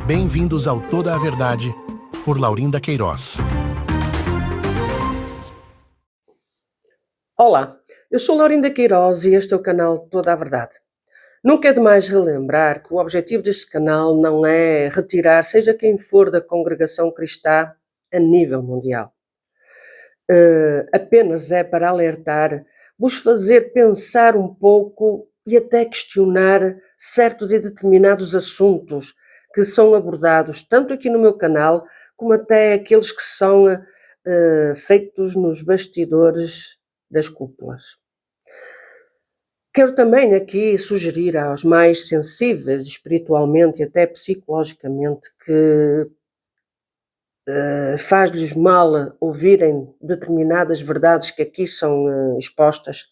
Bem-vindos ao Toda a Verdade, por Laurinda Queiroz. Olá, eu sou Laurinda Queiroz e este é o canal Toda a Verdade. Nunca é demais relembrar que o objetivo deste canal não é retirar seja quem for da congregação cristã a nível mundial. Apenas é para alertar, vos fazer pensar um pouco e até questionar certos e determinados assuntos que são abordados tanto aqui no meu canal como até aqueles que são feitos nos bastidores das cúpulas. Quero também aqui sugerir aos mais sensíveis espiritualmente e até psicologicamente que faz-lhes mal ouvirem determinadas verdades que aqui são expostas,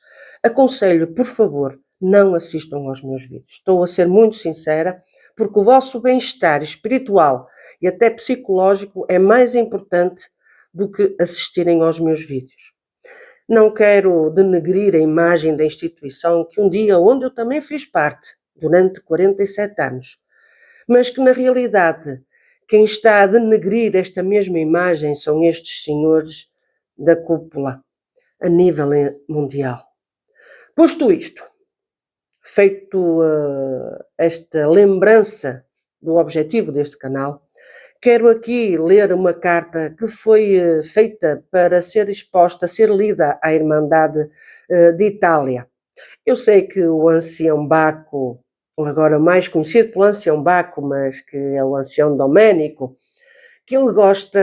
aconselho, por favor, não assistam aos meus vídeos. Estou a ser muito sincera, porque o vosso bem-estar espiritual e até psicológico é mais importante do que assistirem aos meus vídeos. Não quero denegrir a imagem da instituição que um dia, onde eu também fiz parte, durante 47 anos, mas que na realidade quem está a denegrir esta mesma imagem são estes senhores da cúpula, a nível mundial. Posto isto, feito esta lembrança do objetivo deste canal, quero aqui ler uma carta que foi feita para ser exposta, ser lida à Irmandade de Itália. Eu sei que o ancião Baco, agora mais conhecido pelo ancião Baco, mas que é o ancião Doménico, que ele gosta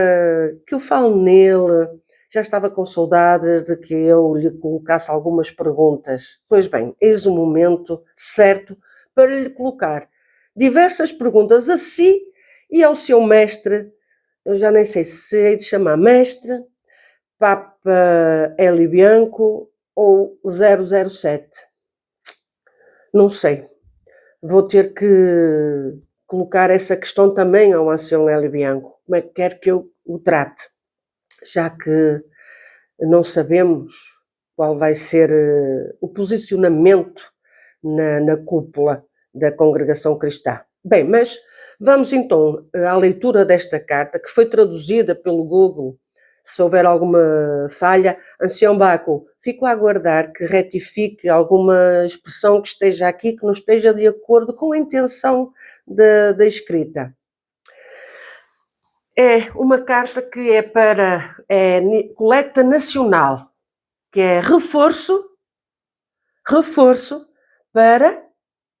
que eu falo nele, já estava com saudades de que eu lhe colocasse algumas perguntas. Pois bem, eis o momento certo para lhe colocar diversas perguntas a si e ao seu mestre, eu já nem sei se hei de chamar mestre, Papa Hélio Bianco ou 007. Não sei. Vou ter que colocar essa questão também ao ancião Hélio Bianco. Como é que quer que eu o trate? Já que não sabemos qual vai ser o posicionamento na cúpula da congregação cristã. Bem, mas vamos então à leitura desta carta, que foi traduzida pelo Google. Se houver alguma falha, ancião Baco, fico a aguardar que retifique alguma expressão que esteja aqui, que não esteja de acordo com a intenção da escrita. É uma carta que é para coleta nacional, que é reforço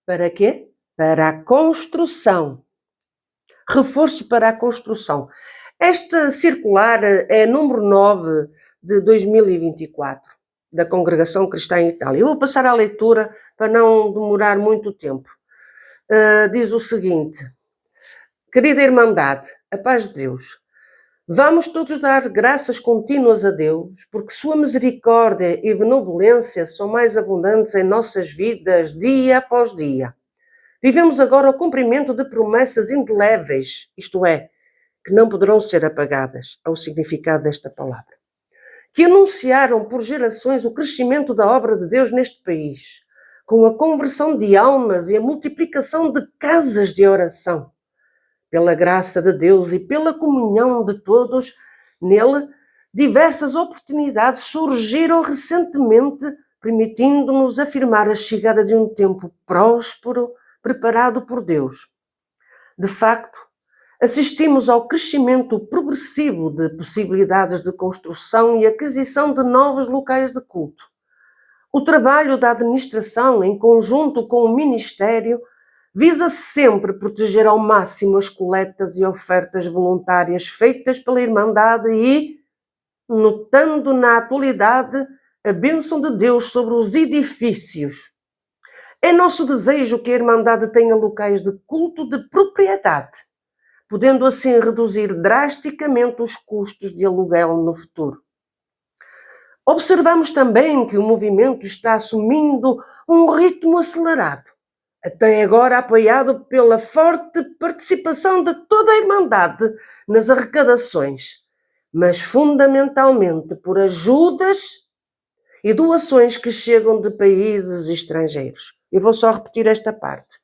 para quê? Para a construção. Reforço para a construção. Esta circular é número 9 de 2024, da Congregação Cristã em Itália. Eu vou passar à leitura para não demorar muito tempo. Diz o seguinte: querida Irmandade, a paz de Deus, vamos todos dar graças contínuas a Deus, porque sua misericórdia e benevolência são mais abundantes em nossas vidas dia após dia. Vivemos agora o cumprimento de promessas indeléveis, isto é, que não poderão ser apagadas, é o significado desta palavra, que anunciaram por gerações o crescimento da obra de Deus neste país, com a conversão de almas e a multiplicação de casas de oração. Pela graça de Deus e pela comunhão de todos nele, diversas oportunidades surgiram recentemente, permitindo-nos afirmar a chegada de um tempo próspero, preparado por Deus. De facto, assistimos ao crescimento progressivo de possibilidades de construção e aquisição de novos locais de culto. O trabalho da administração, em conjunto com o Ministério, visa sempre proteger ao máximo as coletas e ofertas voluntárias feitas pela Irmandade e, notando na atualidade a bênção de Deus sobre os edifícios. É nosso desejo que a Irmandade tenha locais de culto de propriedade, podendo assim reduzir drasticamente os custos de aluguel no futuro. Observamos também que o movimento está assumindo um ritmo acelerado, até agora apoiado pela forte participação de toda a Irmandade nas arrecadações, mas fundamentalmente por ajudas e doações que chegam de países estrangeiros. Eu vou só repetir esta parte.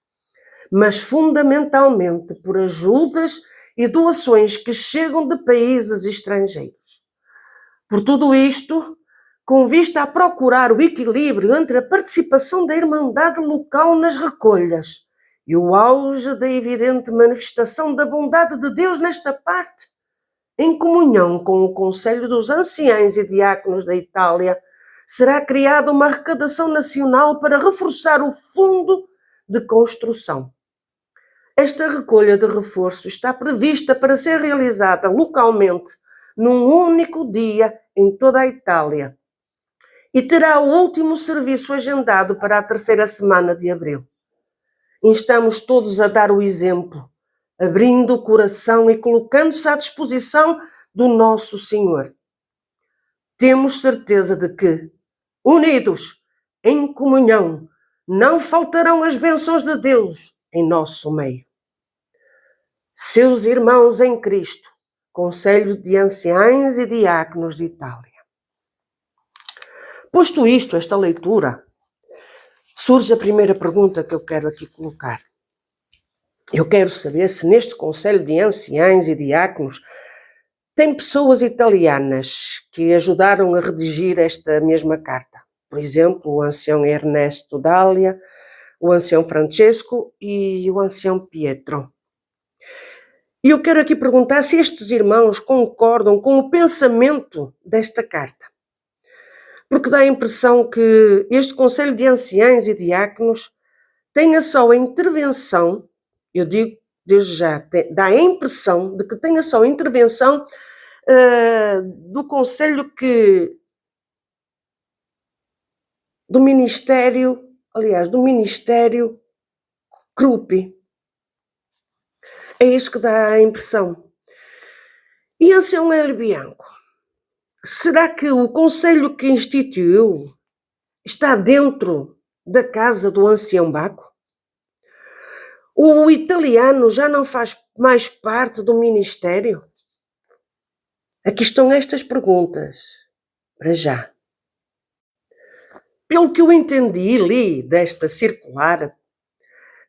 mas fundamentalmente por ajudas e doações que chegam de países estrangeiros. Por tudo isto, com vista a procurar o equilíbrio entre a participação da Irmandade local nas recolhas e o auge da evidente manifestação da bondade de Deus nesta parte, em comunhão com o Conselho dos Anciães e Diáconos da Itália, será criada uma arrecadação nacional para reforçar o fundo de construção. Esta recolha de reforço está prevista para ser realizada localmente num único dia em toda a Itália e terá o último serviço agendado para a terceira semana de abril. Instamos todos a dar o exemplo, abrindo o coração e colocando-se à disposição do nosso Senhor. Temos certeza de que, unidos, em comunhão, não faltarão as bênçãos de Deus em nosso meio. Seus irmãos em Cristo, Conselho de Anciães e Diáconos de Itália. Posto isto, esta leitura, surge a primeira pergunta que eu quero aqui colocar. Eu quero saber se neste Conselho de Anciães e Diáconos tem pessoas italianas que ajudaram a redigir esta mesma carta. Por exemplo, o ancião Ernesto Dália, o ancião Francesco e o ancião Pietro. E eu quero aqui perguntar se estes irmãos concordam com o pensamento desta carta. Porque dá a impressão que este Conselho de Anciães e Diáconos tenha só a intervenção, eu digo desde já, dá a impressão de que tenha só a intervenção do Conselho do Ministério Krupp. É isso que dá a impressão. E ancião Hélio Bianco, será que o conselho que instituiu está dentro da casa do ancião Baco? O italiano já não faz mais parte do ministério? Aqui estão estas perguntas, para já. Pelo que eu entendi e li desta circular,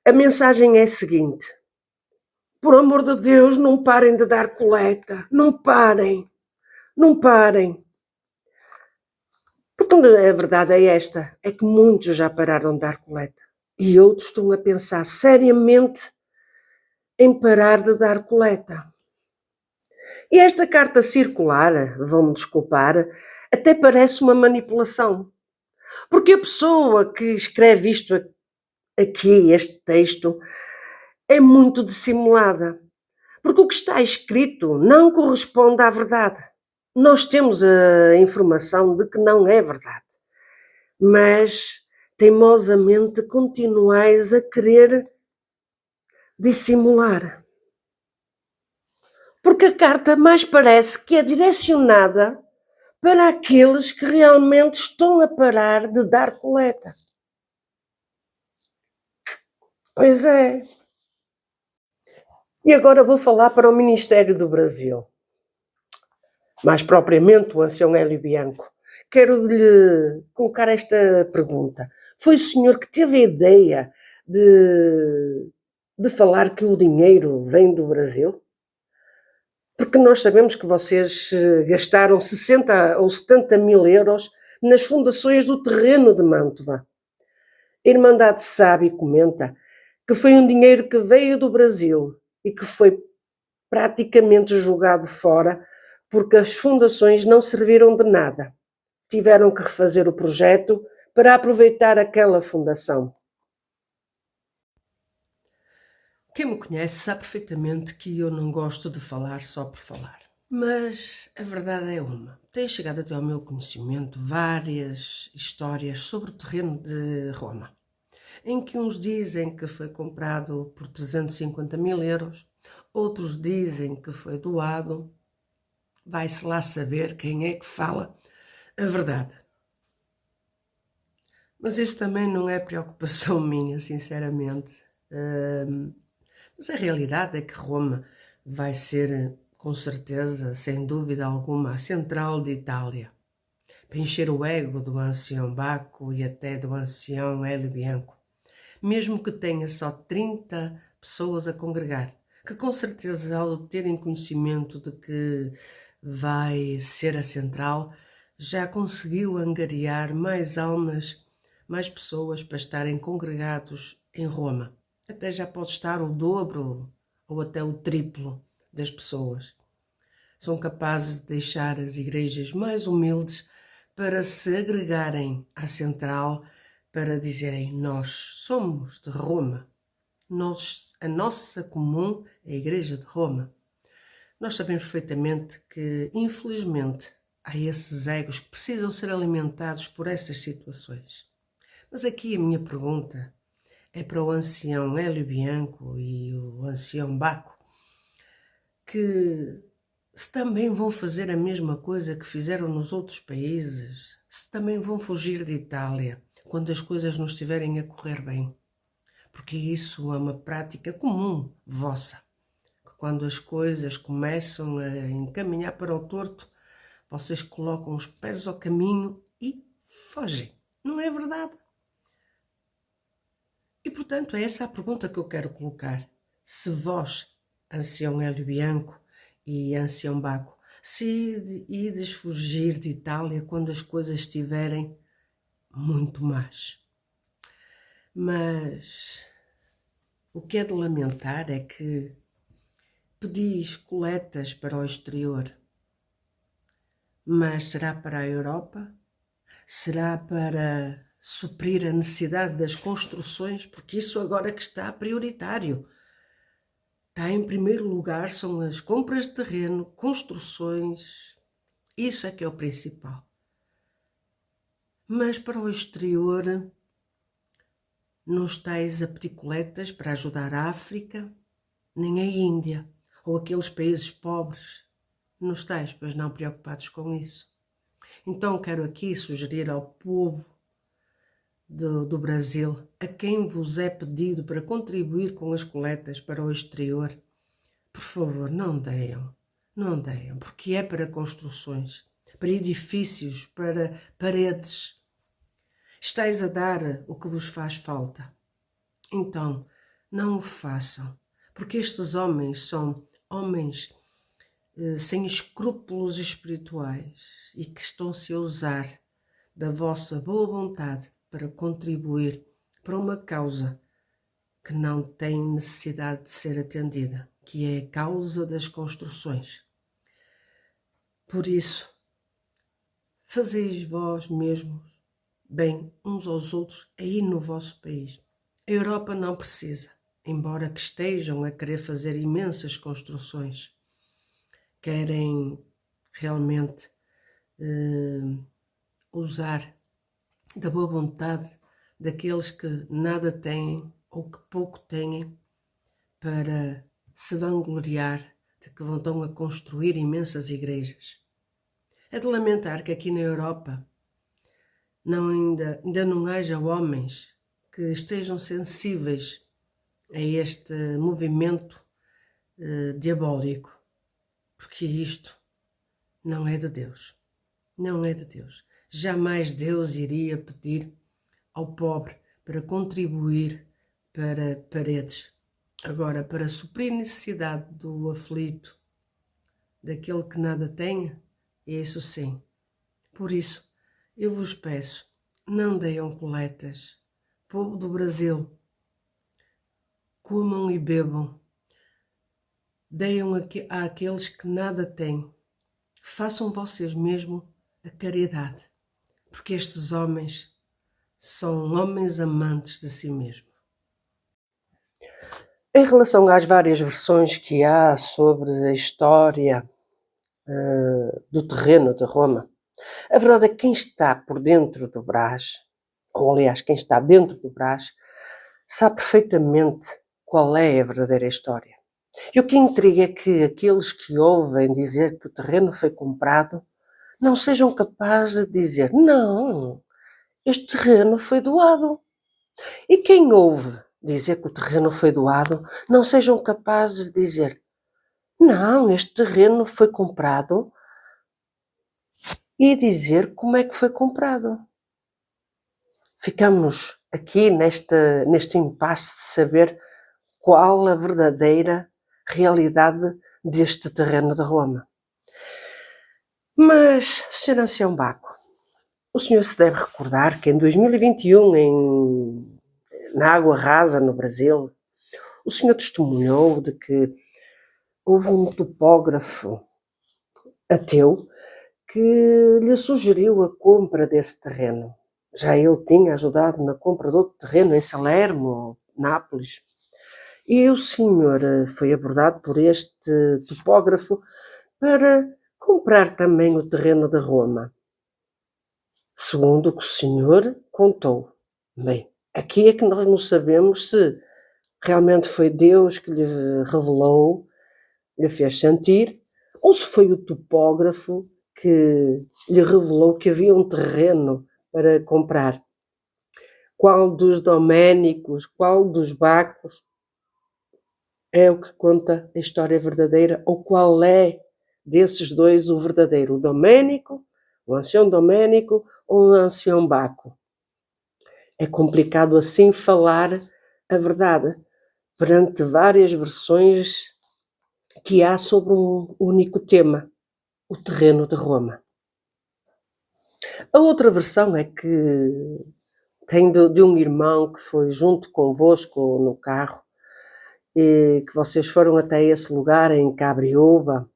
a mensagem é a seguinte: por amor de Deus, não parem de dar coleta, não parem. Porque a verdade é esta, é que muitos já pararam de dar coleta e outros estão a pensar seriamente em parar de dar coleta. E esta carta circular, vão-me desculpar, até parece uma manipulação. Porque a pessoa que escreve isto aqui, este texto, é muito dissimulada. Porque o que está escrito não corresponde à verdade. Nós temos a informação de que não é verdade. Mas, teimosamente, continuais a querer dissimular. Porque a carta mais parece que é direcionada para aqueles que realmente estão a parar de dar coleta. Pois é. E agora vou falar para o Ministério do Brasil. Mais propriamente o ancião Hélio Bianco. Quero-lhe colocar esta pergunta. Foi o senhor que teve a ideia de falar que o dinheiro vem do Brasil? Porque nós sabemos que vocês gastaram 60 ou 70 mil euros nas fundações do terreno de Mantova. A Irmandade sabe e comenta que foi um dinheiro que veio do Brasil e que foi praticamente jogado fora porque as fundações não serviram de nada. Tiveram que refazer o projeto para aproveitar aquela fundação. Quem me conhece sabe perfeitamente que eu não gosto de falar só por falar. Mas a verdade é uma. Tem chegado até ao meu conhecimento várias histórias sobre o terreno de Roma, em que uns dizem que foi comprado por 350 mil euros, outros dizem que foi doado. Vai-se lá saber quem é que fala a verdade. Mas isso também não é preocupação minha, sinceramente. Mas a realidade é que Roma vai ser, com certeza, sem dúvida alguma, a central de Itália, para encher o ego do ancião Baco e até do ancião Hélio Bianco, mesmo que tenha só 30 pessoas a congregar, que com certeza, ao terem conhecimento de que vai ser a central, já conseguiu angariar mais almas, mais pessoas para estarem congregados em Roma. Até já pode estar o dobro ou até o triplo das pessoas. São capazes de deixar as igrejas mais humildes para se agregarem à central, para dizerem: nós somos de Roma, a nossa comum é a Igreja de Roma. Nós sabemos perfeitamente que, infelizmente, há esses egos que precisam ser alimentados por essas situações. Mas aqui a minha pergunta é para o ancião Hélio Bianco e o ancião Baco, que se também vão fazer a mesma coisa que fizeram nos outros países, se também vão fugir de Itália quando as coisas não estiverem a correr bem. Porque isso é uma prática comum vossa, que quando as coisas começam a encaminhar para o torto, vocês colocam os pés ao caminho e fogem. Não é verdade? E, portanto, é essa a pergunta que eu quero colocar. Se vós, ancião Hélio Bianco e ancião Baco, se ides fugir de Itália quando as coisas estiverem muito más. Mas o que é de lamentar é que pedis coletas para o exterior, mas será para a Europa? Será para suprir a necessidade das construções? Porque isso agora que está prioritário. Está em primeiro lugar, são as compras de terreno, construções, isso é que é o principal. Mas para o exterior, não estáis a pedir coletas para ajudar a África, nem a Índia, ou aqueles países pobres. Não estáis, pois não, preocupados com isso. Então quero aqui sugerir ao povo do Brasil, a quem vos é pedido para contribuir com as coletas para o exterior, por favor, não deem, porque é para construções, para edifícios, para paredes. Estais a dar o que vos faz falta. Então, não o façam, porque estes homens são homens sem escrúpulos espirituais e que estão-se a usar da vossa boa vontade para contribuir para uma causa que não tem necessidade de ser atendida, que é a causa das construções. Por isso, fazeis vós mesmos bem uns aos outros aí no vosso país. A Europa não precisa, embora que estejam a querer fazer imensas construções. Querem realmente usar da boa vontade daqueles que nada têm ou que pouco têm para se vangloriar de que estão a construir imensas igrejas. É de lamentar que aqui na Europa ainda não haja homens que estejam sensíveis a este movimento diabólico, porque isto não é de Deus. Não é de Deus. Jamais Deus iria pedir ao pobre para contribuir para paredes. Agora, para suprir a necessidade do aflito, daquele que nada tenha, isso sim. Por isso, eu vos peço, não deem coletas. Povo do Brasil, comam e bebam. Deem àqueles que nada têm. Façam vocês mesmo a caridade, porque estes homens são homens amantes de si mesmos. Em relação às várias versões que há sobre a história do terreno de Roma, a verdade é que quem está por dentro do Brás, ou aliás, quem está dentro do Brás, sabe perfeitamente qual é a verdadeira história. E o que intriga é que aqueles que ouvem dizer que o terreno foi comprado não sejam capazes de dizer: não, este terreno foi doado. E quem ouve dizer que o terreno foi doado não sejam capazes de dizer: não, este terreno foi comprado, e dizer como é que foi comprado. Ficamos aqui neste impasse de saber qual a verdadeira realidade deste terreno de Roma. Mas, Sr. Ancião Baco, o senhor se deve recordar que em 2021, na Água Rasa, no Brasil, o senhor testemunhou de que houve um topógrafo ateu que lhe sugeriu a compra desse terreno. Já ele tinha ajudado na compra de outro terreno em Salerno, Nápoles. E o senhor foi abordado por este topógrafo para comprar também o terreno de Roma. Segundo o que o senhor contou. Bem, aqui é que nós não sabemos se realmente foi Deus que lhe revelou, lhe fez sentir, ou se foi o topógrafo que lhe revelou que havia um terreno para comprar. Qual dos Doménicos, qual dos Bacos é o que conta a história verdadeira, ou qual é desses dois o verdadeiro? O Doménico, o ancião Doménico ou o ancião Baco? É complicado assim falar a verdade perante várias versões que há sobre um único tema, o terreno de Roma. A outra versão é que tem de um irmão que foi junto convosco no carro e que vocês foram até esse lugar em Cabriúba,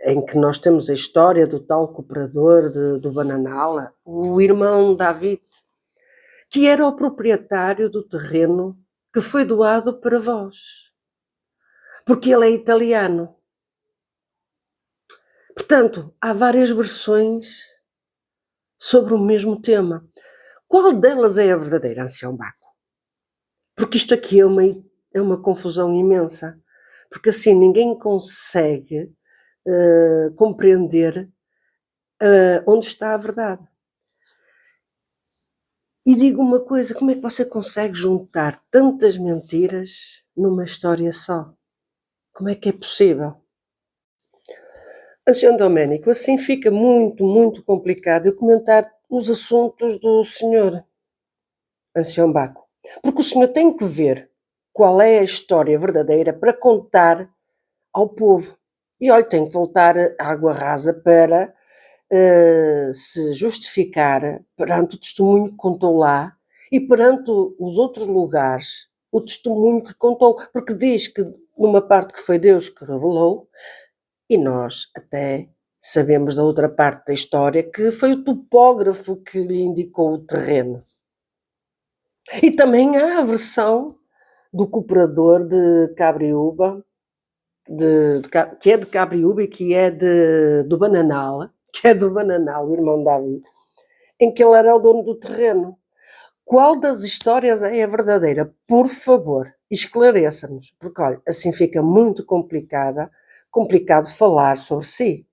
em que nós temos a história do tal cooperador do Bananala, o irmão David, que era o proprietário do terreno que foi doado para vós, porque ele é italiano. Portanto, há várias versões sobre o mesmo tema. Qual delas é a verdadeira, ancião Baco? Porque isto aqui é uma confusão imensa, porque assim ninguém consegue compreender onde está a verdade. E digo uma coisa, como é que você consegue juntar tantas mentiras numa história só? Como é que é possível? Ancião Doménico, assim fica muito, muito complicado eu comentar os assuntos do senhor, ancião Baco, porque o senhor tem que ver qual é a história verdadeira para contar ao povo. E olha, tem que voltar à Água Rasa para se justificar perante o testemunho que contou lá e perante os outros lugares, o testemunho que contou, porque diz que numa parte que foi Deus que revelou, e nós até sabemos da outra parte da história que foi o topógrafo que lhe indicou o terreno. E também há a versão do cooperador de Cabriúba, que é de Cabriúba e que é do Bananal, o irmão David, em que ele era o dono do terreno. Qual das histórias é a verdadeira? Por favor, esclareça-nos, porque olha, assim fica muito complicado falar sobre si,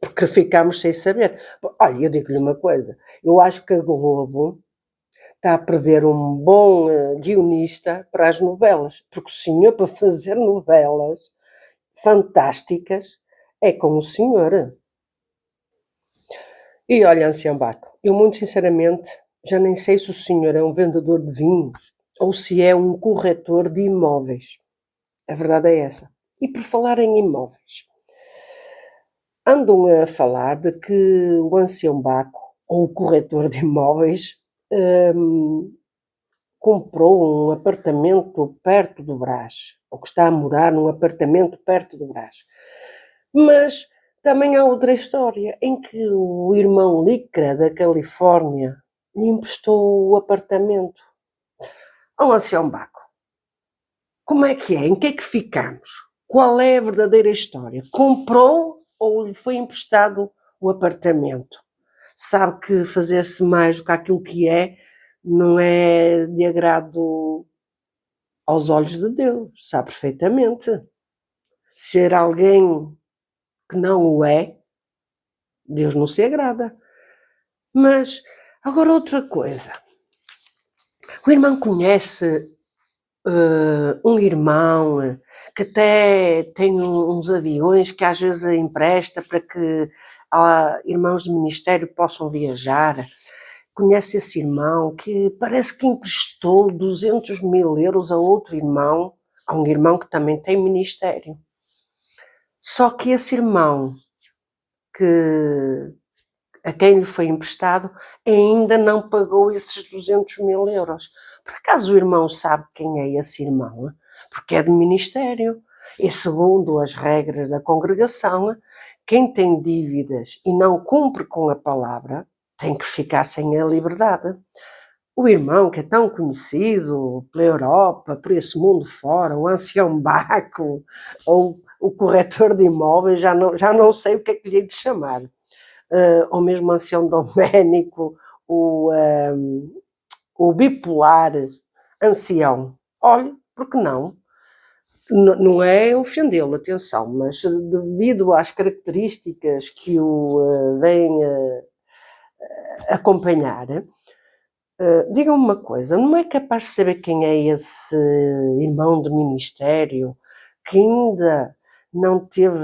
porque ficamos sem saber. Olha, eu digo-lhe uma coisa, eu acho que a Globo está a perder um bom guionista para as novelas, porque o senhor, para fazer novelas fantásticas, é com o senhor. E olha, ancião Baco, eu muito sinceramente já nem sei se o senhor é um vendedor de vinhos ou se é um corretor de imóveis. A verdade é essa. E por falar em imóveis, andam a falar de que o ancião Baco, ou o corretor de imóveis, comprou um apartamento perto do Brás, ou que está a morar num apartamento perto do Brás. Mas também há outra história em que o irmão Licra, da Califórnia, lhe emprestou o apartamento. Ancião Baco, como é que é? Em que é que ficamos? Qual é a verdadeira história? Comprou ou lhe foi emprestado o apartamento? Sabe que fazer-se mais do que aquilo que é não é de agrado aos olhos de Deus, sabe perfeitamente. Ser alguém que não o é, Deus não se agrada. Mas, agora outra coisa. O irmão conhece um irmão que até tem uns aviões que às vezes empresta para que irmãos de ministério possam viajar. Conhece esse irmão que parece que emprestou 200.000 euros a outro irmão, a um irmão que também tem ministério. Só que esse irmão a quem lhe foi emprestado ainda não pagou esses 200.000 euros. Por acaso o irmão sabe quem é esse irmão? Porque é de ministério. E segundo as regras da congregação, quem tem dívidas e não cumpre com a palavra tem que ficar sem a liberdade. O irmão que é tão conhecido pela Europa, por esse mundo fora, o ancião Baco, ou o corretor de imóveis, já não sei o que é que lhe hei de chamar. Ou mesmo o ancião Doménico, o bipolar ancião. Olha, por que não? Não é ofendê-lo, atenção, mas devido às características que o vêm acompanhar, digam-me uma coisa, não é capaz de saber quem é esse irmão de ministério que ainda não teve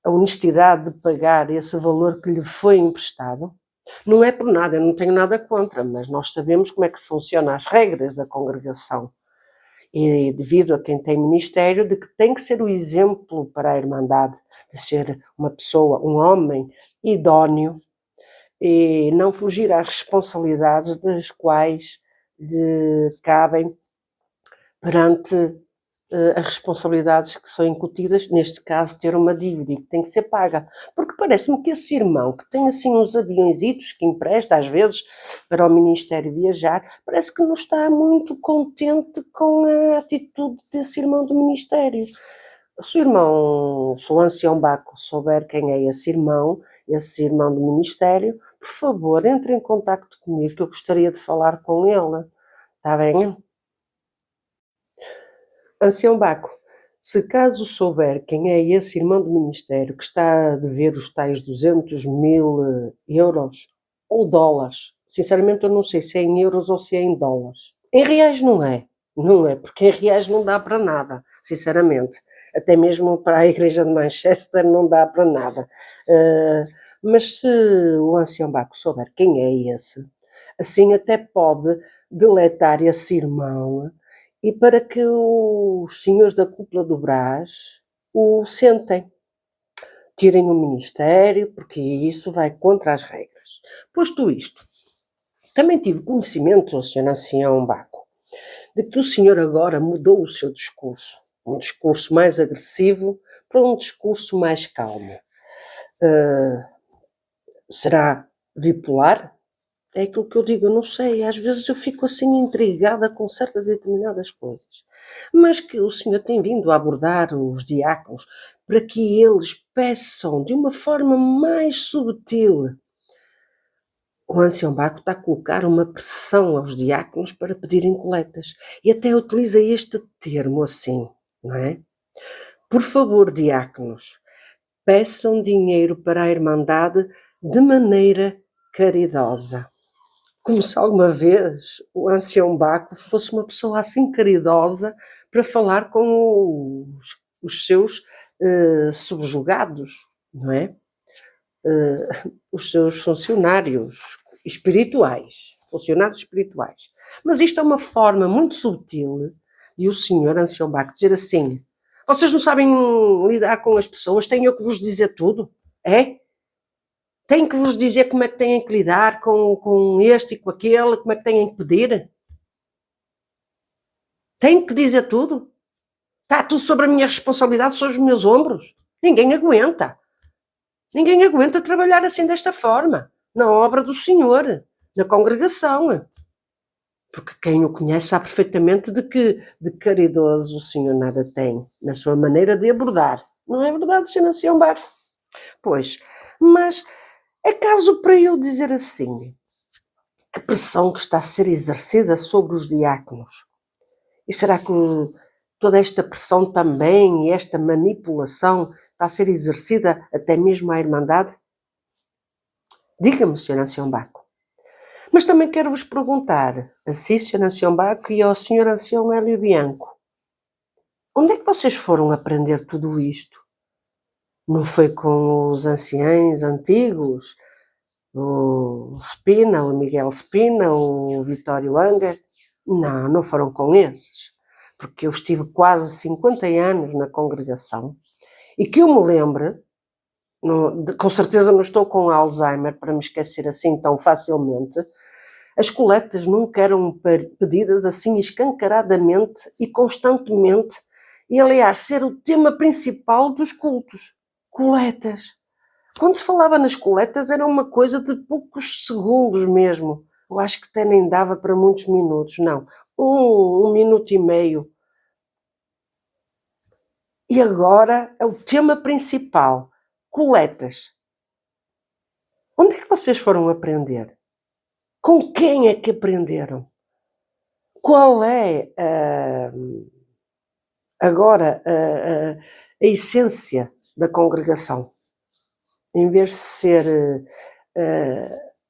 a honestidade de pagar esse valor que lhe foi emprestado? Não é por nada, eu não tenho nada contra, mas nós sabemos como é que funcionam as regras da congregação. E devido a quem tem ministério, de que tem que ser o exemplo para a Irmandade, de ser uma pessoa, um homem idóneo, e não fugir às responsabilidades das quais lhe cabem perante as responsabilidades que são incutidas, neste caso ter uma dívida que tem que ser paga, porque parece-me que esse irmão que tem assim uns aviõezitos que empresta às vezes para o Ministério viajar, parece que não está muito contente com a atitude desse irmão do Ministério. Se o ancião Baco souber quem é esse irmão do Ministério, por favor, entre em contacto comigo que eu gostaria de falar com ele, está bem? Ancião Baco, se caso souber quem é esse irmão do ministério que está a dever os tais 200.000 euros ou dólares, sinceramente eu não sei se é em euros ou se é em dólares. Em reais não é, porque em reais não dá para nada, sinceramente. Até mesmo para a Igreja de Manchester não dá para nada. Mas se o ancião Baco souber quem é esse, assim até pode deletar esse irmão e para que os senhores da cúpula do Brás o sentem, tirem o ministério, porque isso vai contra as regras. Posto isto, também tive conhecimento, Sr. Ancião Baco, de que o senhor agora mudou o seu discurso, um discurso mais agressivo para um discurso mais calmo. Será bipolar? É aquilo que eu digo, eu não sei, às vezes eu fico assim intrigada com certas e determinadas coisas. Mas que o senhor tem vindo a abordar os diáconos para que eles peçam de uma forma mais subtil. O ancião Baco está a colocar uma pressão aos diáconos para pedirem coletas. E até utiliza este termo assim, não é? Por favor, diáconos, peçam dinheiro para a Irmandade de maneira caridosa. Como se alguma vez o ancião Baco fosse uma pessoa assim caridosa para falar com os seus subjugados, não é? Os seus funcionários espirituais. Mas isto é uma forma muito subtil de o senhor ancião Baco dizer assim: vocês não sabem lidar com as pessoas, tenho eu que vos dizer tudo? É? Tenho que vos dizer como é que têm que lidar com este e com aquele, como é que têm que pedir? Tenho que dizer tudo? Está tudo sobre a minha responsabilidade, sobre os meus ombros? Ninguém aguenta. Ninguém aguenta trabalhar assim desta forma, na obra do Senhor, na congregação. Porque quem o conhece sabe perfeitamente de que de caridoso o Senhor nada tem na sua maneira de abordar. Não é verdade, Sr. Ancião Baco? Pois, mas é caso para eu dizer assim, que pressão que está a ser exercida sobre os diáconos? E será que toda esta pressão também e esta manipulação está a ser exercida até mesmo à Irmandade? Diga-me, Sr. Ancião Baco. Mas também quero vos perguntar, a si, Sr. Ancião Baco, e ao Sr. Ancião Hélio Bianco, onde é que vocês foram aprender tudo isto? Não foi com os anciães antigos, o Spina, o Miguel Spina, o Vitório Anger? Não, não foram com esses, porque eu estive quase 50 anos na congregação e que eu me lembre, com certeza não estou com Alzheimer para me esquecer assim tão facilmente, as coletas nunca eram pedidas assim escancaradamente e constantemente, e aliás ser o tema principal dos cultos, coletas. Quando se falava nas coletas era uma coisa de poucos segundos mesmo, eu acho que até nem dava para muitos minutos, não, um minuto e meio. E agora é o tema principal, coletas. Onde é que vocês foram aprender? Com quem é que aprenderam? Qual é agora a essência da congregação? Em vez de ser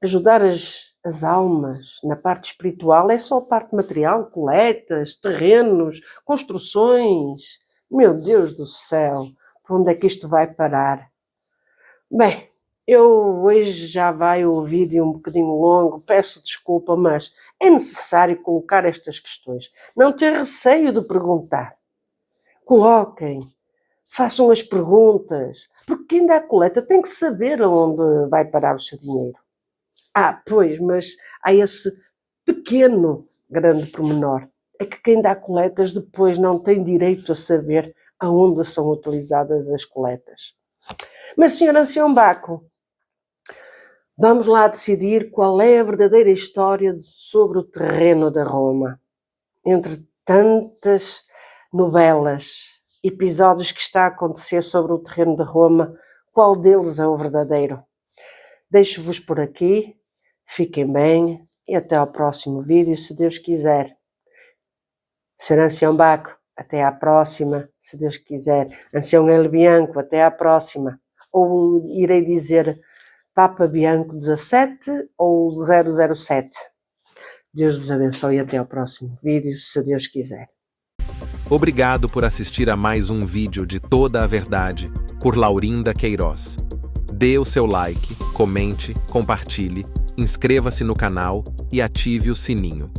ajudar as almas na parte espiritual, é só a parte material, coletas, terrenos, construções. Meu Deus do céu, para onde é que isto vai parar? Bem, hoje já vai o vídeo um bocadinho longo, peço desculpa, mas é necessário colocar estas questões. Não ter receio de perguntar. Coloquem, façam as perguntas, porque quem dá a coleta tem que saber aonde vai parar o seu dinheiro. Pois, mas há esse pequeno, grande pormenor. É que quem dá coletas depois não tem direito a saber aonde são utilizadas as coletas. Mas, Sr. Ancião Baco, vamos lá decidir qual é a verdadeira história sobre o terreno da Roma. Entre tantas novelas, episódios que está a acontecer sobre o terreno de Roma, qual deles é o verdadeiro? Deixo-vos por aqui, fiquem bem e até ao próximo vídeo, se Deus quiser. Sr. Ancião Baco, até à próxima, se Deus quiser. Ancião El Bianco, até à próxima. Ou irei dizer Papa Bianco 17 ou 007. Deus vos abençoe e até ao próximo vídeo, se Deus quiser. Obrigado por assistir a mais um vídeo de Toda a Verdade, por Laurinda Queiroz. Dê o seu like, comente, compartilhe, inscreva-se no canal e ative o sininho.